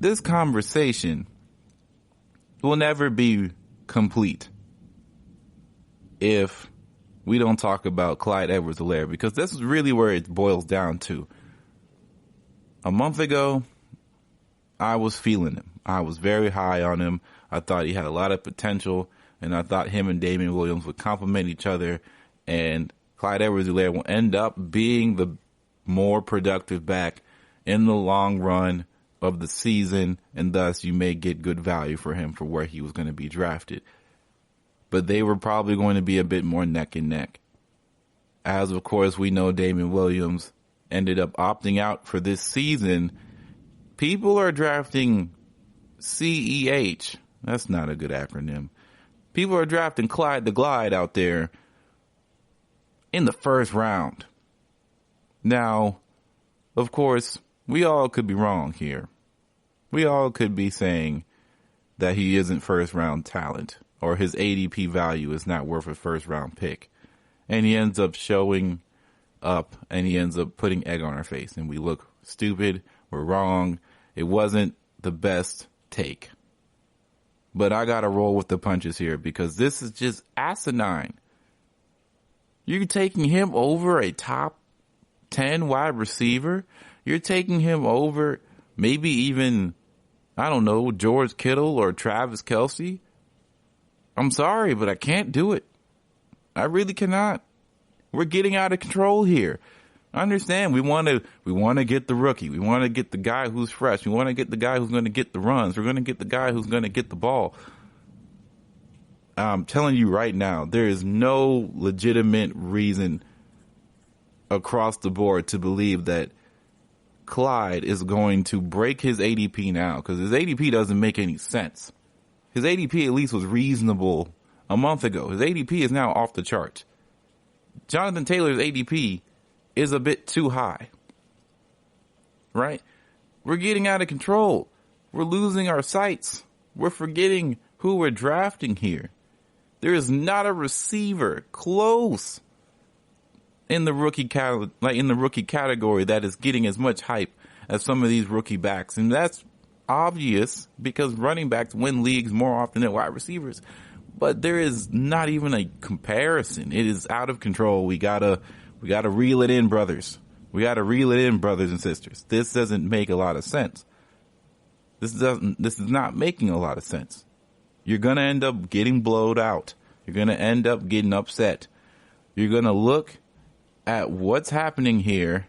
this conversation will never be complete if we don't talk about Clyde Edwards-Helaire, because this is really where it boils down to. A month ago, I was feeling him. I was very high on him. I thought he had a lot of potential, and I thought him and Damian Williams would complement each other, and Clyde Edwards-Helaire will end up being the more productive back in the long run of the season, and thus you may get good value for him for where he was going to be drafted. But they were probably going to be a bit more neck and neck. As, of course, we know Damian Williams ended up opting out for this season. People are drafting CEH. That's not a good acronym. People are drafting Clyde the Glide out there in the first round. Now, of course, we all could be wrong here. We all could be saying that he isn't first round talent or his ADP value is not worth a first round pick. And he ends up showing up and he ends up putting egg on our face and we look stupid. We're wrong. It wasn't the best take. But I got to roll with the punches here because this is just asinine. You're taking him over a top 10 wide receiver. You're taking him over maybe even, I don't know, George Kittle or Travis Kelce. I'm sorry, but I can't do it. I really cannot. We're getting out of control here. I understand we want to get the rookie. We want to get the guy who's fresh. We want to get the guy who's going to get the runs. We're going to get the guy who's going to get the ball. I'm telling you right now, there is no legitimate reason across the board to believe that Clyde is going to break his ADP now, because his ADP doesn't make any sense. His ADP at least was reasonable a month ago. His ADP is now off the charts. Jonathan Taylor's ADP is a bit too high. Right? We're getting out of control. We're losing our sights. We're forgetting who we're drafting here. There is not a receiver close in the rookie category that is getting as much hype as some of these rookie backs. And that's obvious because running backs win leagues more often than wide receivers. But there is not even a comparison. It is out of control. We gotta reel it in, brothers. We gotta reel it in, brothers and sisters. This doesn't make a lot of sense. This is not making a lot of sense. You're gonna end up getting blowed out. You're gonna end up getting upset. You're gonna look at what's happening here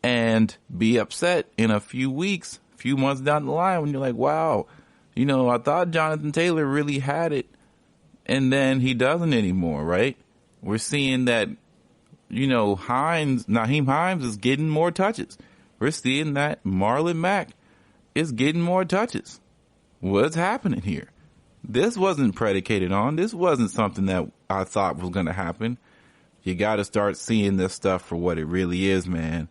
and be upset in a few weeks, a few months down the line when you're like, wow, I thought Jonathan Taylor really had it, and then he doesn't anymore, right? We're seeing that, Nyheim Hines is getting more touches. We're seeing that Marlon Mack is getting more touches. What's happening here? This wasn't predicated on. This wasn't something that I thought was going to happen. You got to start seeing this stuff for what it really is, man.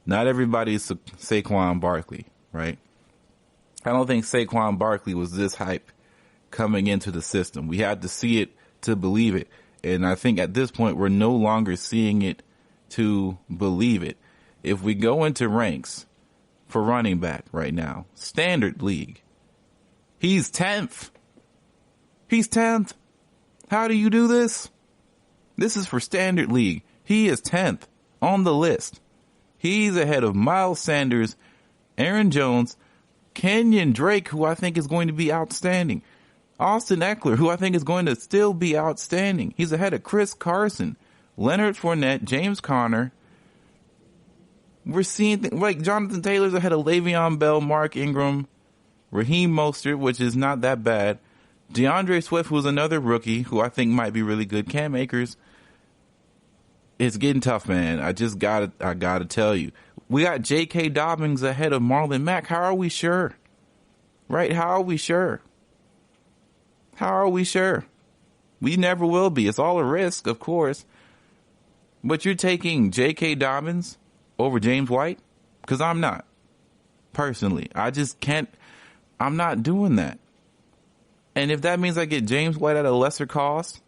Not everybody is Saquon Barkley, right? I don't think Saquon Barkley was this hype coming into the system. We had to see it to believe it. And I think at this point, we're no longer seeing it to believe it. If we go into ranks for running back right now, standard league, he's 10th. He's 10th. How do you do this? This is for standard league. He is 10th on the list. He's ahead of Miles Sanders, Aaron Jones, Kenyon Drake, who I think is going to be outstanding, Austin Eckler, who I think is going to still be outstanding. He's ahead of Chris Carson, Leonard Fournette, James Conner. We're seeing things like Jonathan Taylor's ahead of Le'Veon Bell, Mark Ingram, Raheem Mostert, which is not that bad. DeAndre Swift, who's another rookie, who I think might be really good. Cam Akers. It's getting tough, man. I gotta tell you. We got J.K. Dobbins ahead of Marlon Mack. How are we sure? Right? How are we sure? How are we sure? We never will be. It's all a risk, of course. But you're taking J.K. Dobbins over James White? Because I'm not. Personally. I just can't. I'm not doing that. And if that means I get James White at a lesser cost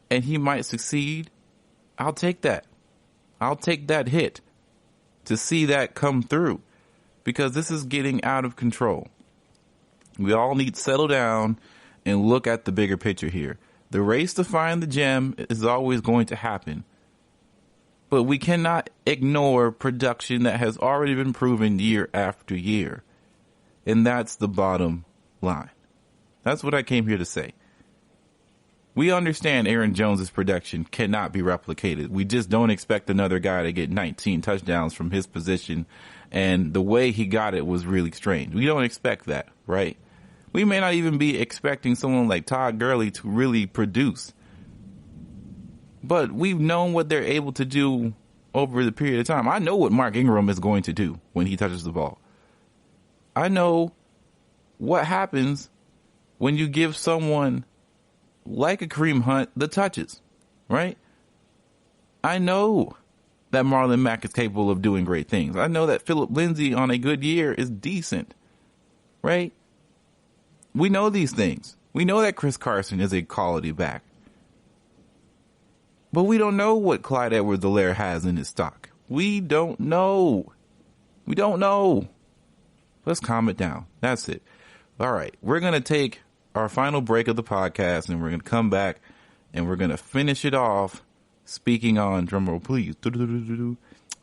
and he might succeed, I'll take that. I'll take that hit to see that come through because this is getting out of control. We all need to settle down and look at the bigger picture here. The race to find the gem is always going to happen, but we cannot ignore production that has already been proven year after year. And that's the bottom line. That's what I came here to say. We understand Aaron Jones' production cannot be replicated. We just don't expect another guy to get 19 touchdowns from his position. And the way he got it was really strange. We don't expect that, right? We may not even be expecting someone like Todd Gurley to really produce. But we've known what they're able to do over the period of time. I know what Mark Ingram is going to do when he touches the ball. I know what happens when you give someone like a Kareem Hunt the touches, right? I know that Marlon Mack is capable of doing great things. I know that Phillip Lindsay on a good year is decent, right? We know these things. We know that Chris Carson is a quality back. But we don't know what Clyde Edwards-Helaire has in his stock. We don't know. We don't know. Let's calm it down. That's it. All right. We're going to take our final break of the podcast and we're going to come back and we're going to finish it off speaking on, drumroll please,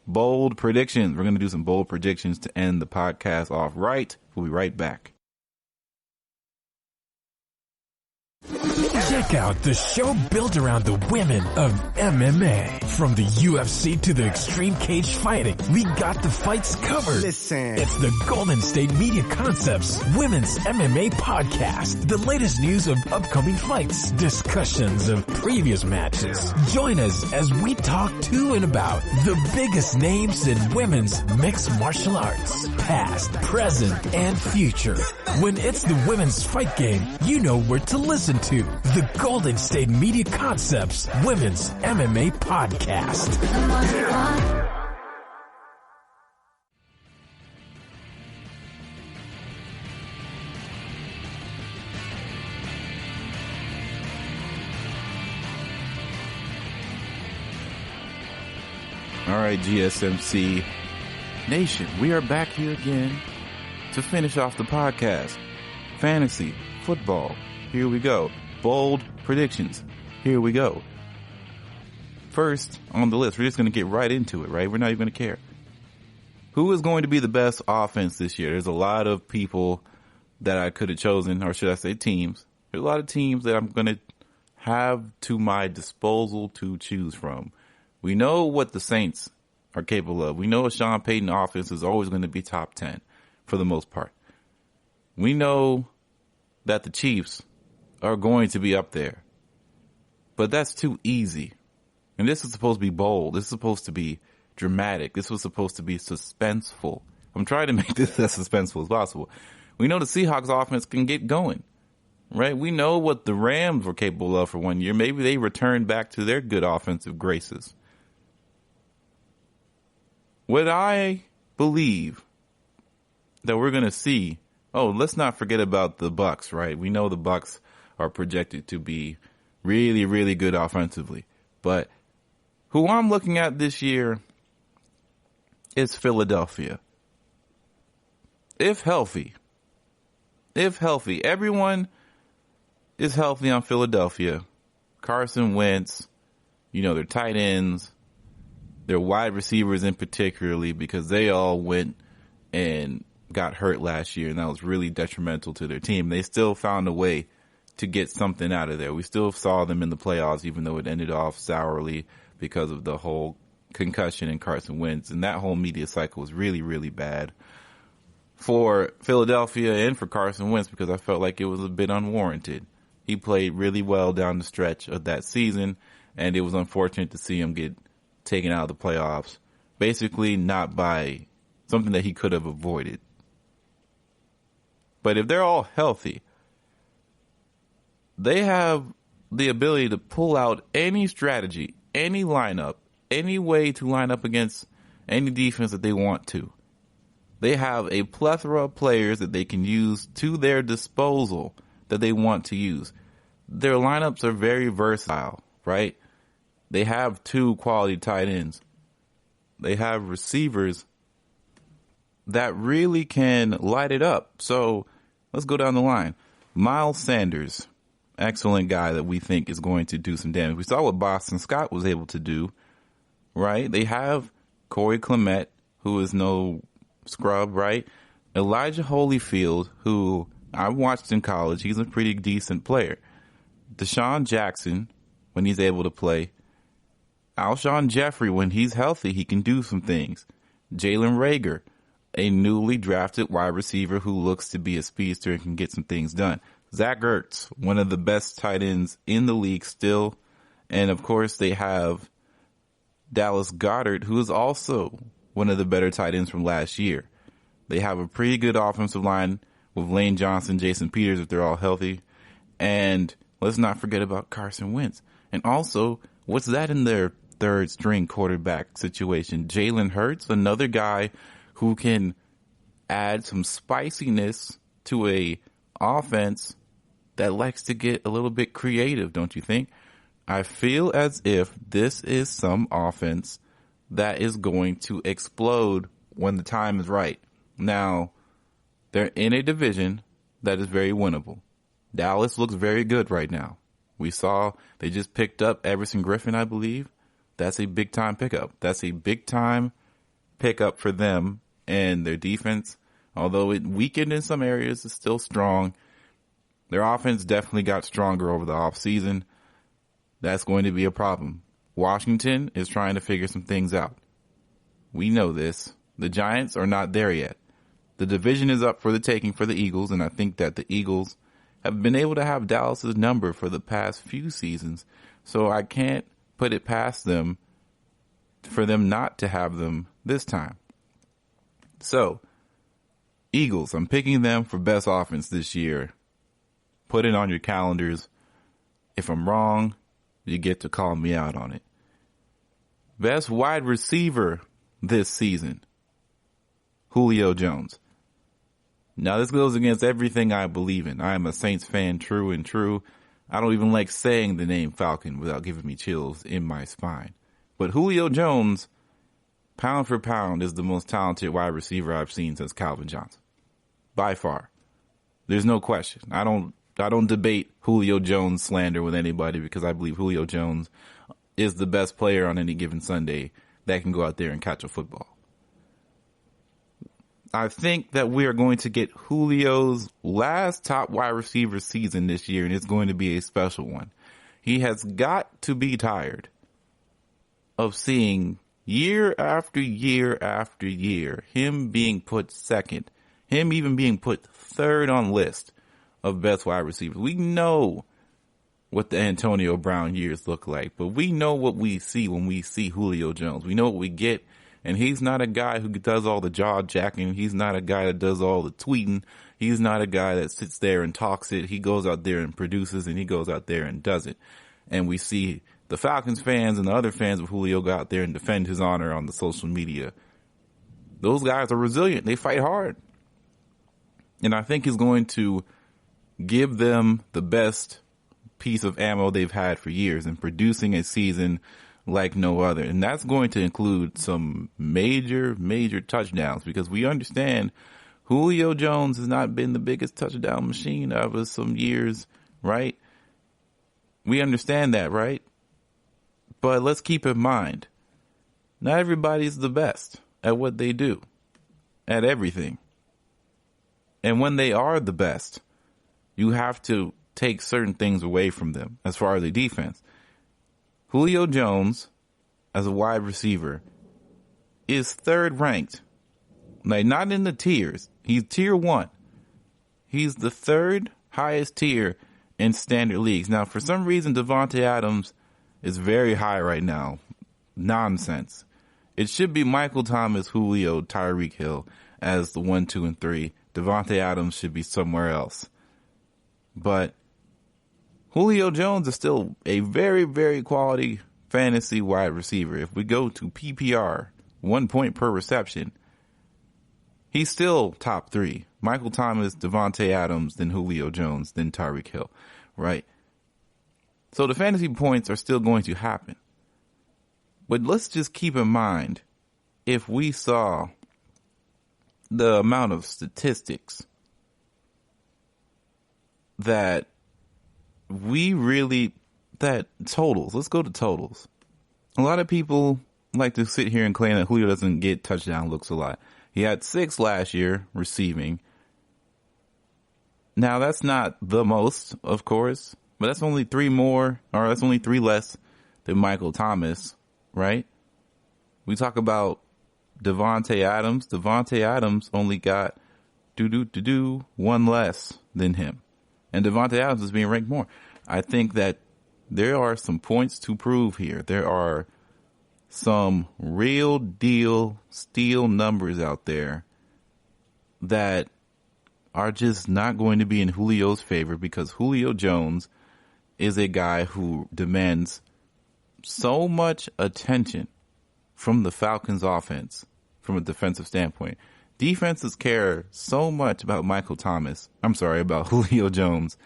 bold predictions. We're going to do some bold predictions to end the podcast off right. We'll be right back. Check out the show built around the women of MMA. From the UFC to the extreme cage fighting, we got the fights covered. Listen. It's the Golden State Media Concepts Women's MMA Podcast. The latest news of upcoming fights, discussions of previous matches. Join us as we talk to and about the biggest names in women's mixed martial arts, past, present, and future. When it's the women's fight game, you know where to listen to. The Golden State Media Concepts Women's MMA Podcast. All right, GSMC Nation, we are back here again to finish off the podcast. Fantasy football, here we go. Bold predictions, here we go. First on the list, we're just going to get right into it, right? We're not even going to care. Who is going to be the best offense this year? There's a lot of people that I could have chosen, or should I say teams. There's a lot of teams that I'm going to have to my disposal to choose from. We know what the Saints are capable of. We know a Sean Payton offense is always going to be top 10 for the most part. We know that the Chiefs are going to be up there. But that's too easy. And this is supposed to be bold. This is supposed to be dramatic. This was supposed to be suspenseful. I'm trying to make this as suspenseful as possible. We know the Seahawks offense can get going, right? We know what the Rams were capable of for 1 year. Maybe they returned back to their good offensive graces. What I believe that we're going to see, let's not forget about the Bucs, right? We know the Bucs are projected to be really, really good offensively. But who I'm looking at this year is Philadelphia. If healthy, everyone is healthy on Philadelphia. Carson Wentz, their tight ends, their wide receivers in particularly, because they all went and got hurt last year, and that was really detrimental to their team. They still found a way to get something out of there. We still saw them in the playoffs, even though it ended off sourly because of the whole concussion in Carson Wentz, and that whole media cycle was really, really bad for Philadelphia and for Carson Wentz, because I felt like it was a bit unwarranted. He played really well down the stretch of that season, and it was unfortunate to see him get taken out of the playoffs, basically not by something that he could have avoided. But if they're all healthy, they have the ability to pull out any strategy, any lineup, any way to line up against any defense that they want to. They have a plethora of players that they can use to their disposal that they want to use. Their lineups are very versatile, right? They have 2 quality tight ends. They have receivers that really can light it up. So let's go down the line. Miles Sanders, excellent guy that we think is going to do some damage. We saw what Boston Scott was able to do, right? They have Corey Clement, who is no scrub, right? Elijah Holyfield, who I watched in college. He's a pretty decent player. Deshaun Jackson, when he's able to play. Alshon Jeffrey, when he's healthy, he can do some things. Jalen Reagor, a newly drafted wide receiver who looks to be a speedster and can get some things done. Zach Ertz, one of the best tight ends in the league still. And, of course, they have Dallas Goedert, who is also one of the better tight ends from last year. They have a pretty good offensive line with Lane Johnson, Jason Peters, if they're all healthy. And let's not forget about Carson Wentz. And also, what's that in their third string quarterback situation? Jalen Hurts, another guy who can add some spiciness to a offense that likes to get a little bit creative, don't you think? I feel as if this is some offense that is going to explode when the time is right. Now, they're in a division that is very winnable. Dallas looks very good right now. We saw they just picked up Everson Griffin, I believe. That's a big-time pickup. That's a big-time pickup for them, and their defense, although it weakened in some areas, is still strong. Their offense definitely got stronger over the offseason. That's going to be a problem. Washington is trying to figure some things out. We know this. The Giants are not there yet. The division is up for the taking for the Eagles, and I think that the Eagles have been able to have Dallas's number for the past few seasons, so I can't put it past them for them not to have them this time. So, Eagles, I'm picking them for best offense this year. Put it on your calendars. If I'm wrong, you get to call me out on it. Best wide receiver this season, Julio Jones. Now, this goes against everything I believe in. I am a Saints fan, true and true. I don't even like saying the name Falcon without giving me chills in my spine. But Julio Jones pound for pound, is the most talented wide receiver I've seen since Calvin Johnson. By far. There's no question. I don't debate Julio Jones slander with anybody, because I believe Julio Jones is the best player on any given Sunday that can go out there and catch a football. I think that we are going to get Julio's last top wide receiver season this year, and it's going to be a special one. He has got to be tired of seeing year after year after year him being put second, him even being put third on list of best wide receivers. We know what the Antonio Brown years look like, but we know what we see when we see Julio Jones. We know what we get. And he's not a guy who does all the jaw jacking. He's not a guy that does all the tweeting. He's not a guy that sits there and talks it. He goes out there and produces, and he goes out there and does it. And we see the Falcons fans and the other fans of Julio go out there and defend his honor on the social media. Those guys are resilient. They fight hard. And I think he's going to give them the best piece of ammo they've had for years in producing a season like no other. And that's going to include some major touchdowns, because we understand Julio Jones has not been the biggest touchdown machine over some years, right? We understand that, right? But let's keep in mind, not everybody's the best at what they do, at everything. And when they are the best, you have to take certain things away from them as far as the defense. Julio Jones, as a wide receiver, is third ranked. Like, not in the tiers. He's tier 1. He's the third highest tier in standard leagues. Now, for some reason, Davante Adams is very high right now. Nonsense. It should be Michael Thomas, Julio, Tyreek Hill as the 1, 2, and 3. Davante Adams should be somewhere else. But Julio Jones is still a very, very quality fantasy wide receiver. If we go to PPR, 1 point per reception, he's still top 3. Michael Thomas, Davante Adams, then Julio Jones, then Tyreek Hill, right? So the fantasy points are still going to happen. But let's just keep in mind, if we saw the amount of statistics that totals. Let's go to totals. A lot of people like to sit here and claim that Julio doesn't get touchdown looks a lot. He had 6 last year receiving. Now, that's not the most, of course, but that's only 3 less than Michael Thomas, right? We talk about Davante Adams. Davante Adams only got 1 less than him. And Davante Adams is being ranked more. I think that there are some points to prove here. There are some real deal steal numbers out there that are just not going to be in Julio's favor, because Julio Jones is a guy who demands so much attention from the Falcons offense from a defensive standpoint. Defenses care so much about about Julio Jones,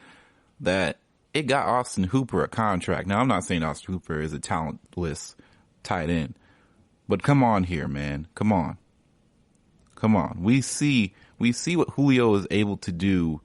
that it got Austin Hooper a contract. Now, I'm not saying Austin Hooper is a talentless tight end, but come on here, man. Come on. We see what Julio is able to do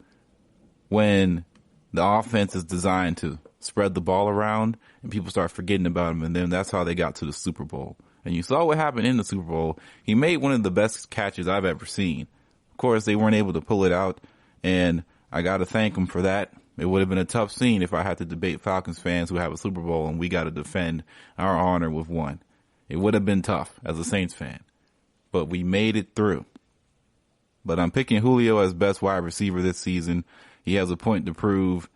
when the offense is designed to spread the ball around and people start forgetting about him. And then that's how they got to the Super Bowl. And you saw what happened in the Super Bowl. He made one of the best catches I've ever seen. Of course, they weren't able to pull it out, and I got to thank him for that. It would have been a tough scene if I had to debate Falcons fans who have a Super Bowl and we got to defend our honor with one. It would have been tough as a Saints fan, but we made it through. But I'm picking Julio as best wide receiver this season. He has a point to prove,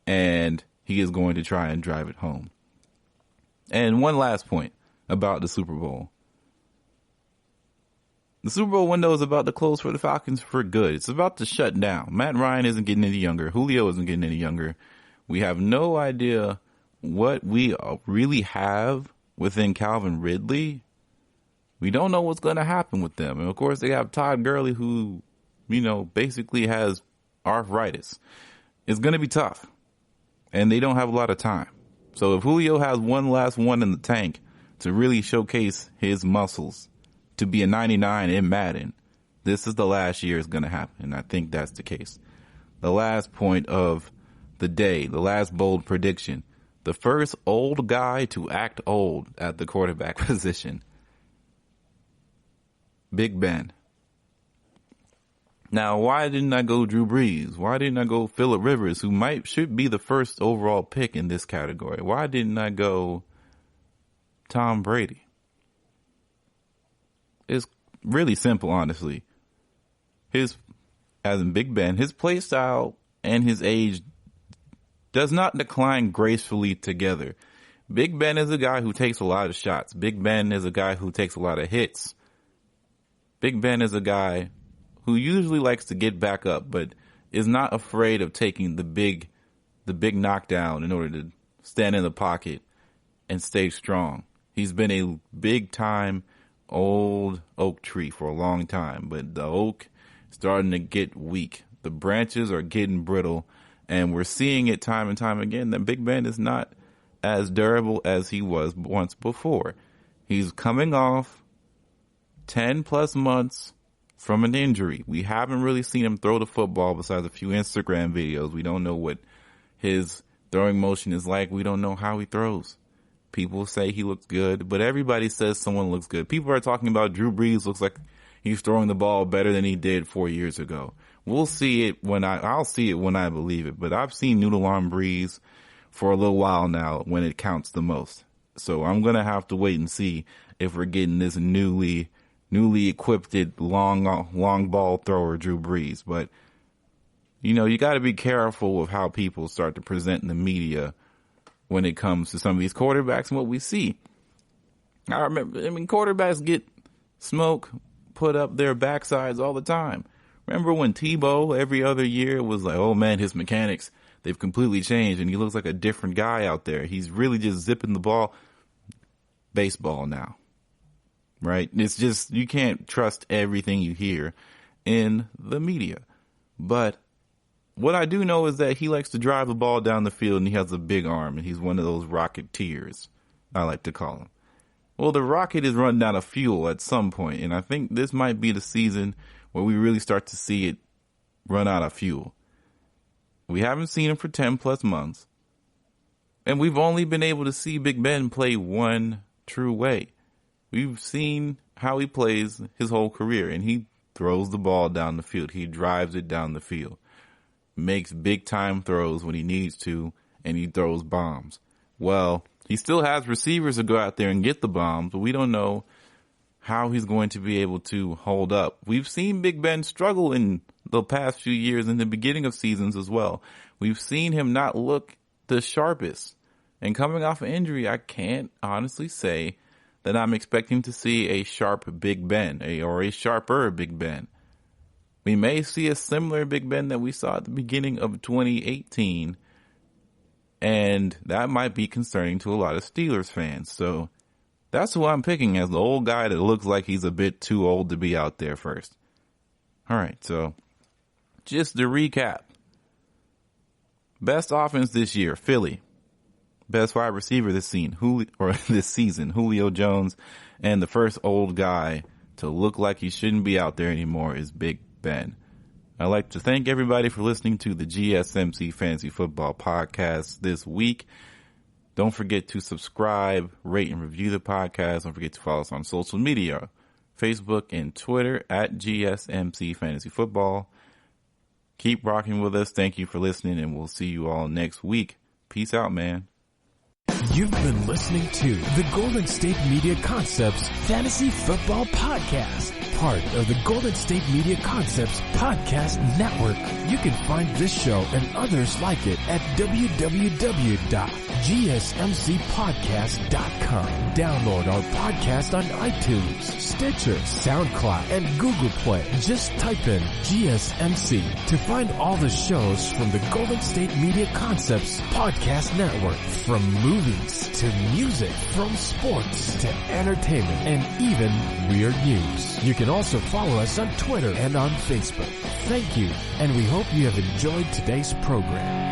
and he is going to try and drive it home. And one last point about the Super Bowl. The Super Bowl window is about to close for the Falcons for good. It's about to shut down. Matt Ryan isn't getting any younger. Julio isn't getting any younger. We have no idea what we really have within Calvin Ridley. We don't know what's going to happen with them. And of course, they have Todd Gurley, who, basically has arthritis. It's going to be tough. And they don't have a lot of time. So if Julio has one last one in the tank to really showcase his muscles, to be a 99 in Madden, this is the last year it's going to happen. And I think that's the case. The last point of the day, the last bold prediction, the first old guy to act old at the quarterback position, Big Ben. Now, why didn't I go Drew Brees? Why didn't I go Phillip Rivers, who should be the first overall pick in this category? Why didn't I go Tom Brady? It's really simple, honestly. As in Big Ben, his play style and his age does not decline gracefully together. Big Ben is a guy who takes a lot of shots. Big Ben is a guy who takes a lot of hits. Big Ben is a guy who usually likes to get back up, but is not afraid of taking the big knockdown in order to stand in the pocket and stay strong. He's been a big time old oak tree for a long time, but the oak is starting to get weak. The branches are getting brittle, and we're seeing it time and time again that Big Ben is not as durable as he was once before. He's coming off 10 plus months from an injury. We haven't really seen him throw the football besides a few Instagram videos. We don't know what his throwing motion is like. We don't know how he throws. People say he looks good, but everybody says someone looks good. People are talking about Drew Brees looks like he's throwing the ball better than he did 4 years ago. We'll see it I'll see it when I believe it, but I've seen Noodle Arm Brees for a little while now when it counts the most. So I'm going to have to wait and see if we're getting this newly equipped long ball thrower Drew Brees. But, you got to be careful with how people start to present in the media when it comes to some of these quarterbacks and what we see. Quarterbacks get smoke put up their backsides all the time. Remember when Tebow every other year was like, oh man, his mechanics, they've completely changed and he looks like a different guy out there. He's really just zipping the ball. Baseball now. Right? It's just, you can't trust everything you hear in the media. But what I do know is that he likes to drive the ball down the field and he has a big arm and he's one of those rocketeers, I like to call him. Well, the rocket is running out of fuel at some point, and I think this might be the season where we really start to see it run out of fuel. We haven't seen him for 10 plus months, and we've only been able to see Big Ben play one true way. We've seen how he plays his whole career, and he throws the ball down the field. He drives it down the field, makes big time throws when he needs to, and he throws bombs. Well, he still has receivers to go out there and get the bombs, but we don't know how he's going to be able to hold up. We've seen Big Ben struggle in the past few years, in the beginning of seasons as well. We've seen him not look the sharpest. And coming off an injury, I can't honestly say that I'm expecting to see a sharp Big Ben, or a sharper Big Ben. We may see a similar Big Ben that we saw at the beginning of 2018, and that might be concerning to a lot of Steelers fans. So that's who I'm picking as the old guy that looks like he's a bit too old to be out there first. All right, so just to recap. Best offense this year, Philly. Best wide receiver this season, Julio Jones. And the first old guy to look like he shouldn't be out there anymore is Big Ben. I'd like to thank everybody for listening to the GSMC Fantasy Football Podcast this week. Don't forget to subscribe, rate, and review the podcast. Don't forget to follow us on social media, Facebook and Twitter at GSMC Fantasy Football. Keep rocking with us. Thank you for listening, and we'll see you all next week. Peace out, man. You've been listening to the Golden State Media Concepts Fantasy Football Podcast, part of the Golden State Media Concepts Podcast Network. You can find this show and others like it at www.gsmcpodcast.com. Download our podcast on iTunes, Stitcher, SoundCloud, and Google Play. Just type in GSMC to find all the shows from the Golden State Media Concepts Podcast Network. From movies to music, from sports to entertainment, and even weird news. You can also follow us on Twitter and on Facebook. Thank you, and we hope you have enjoyed today's program.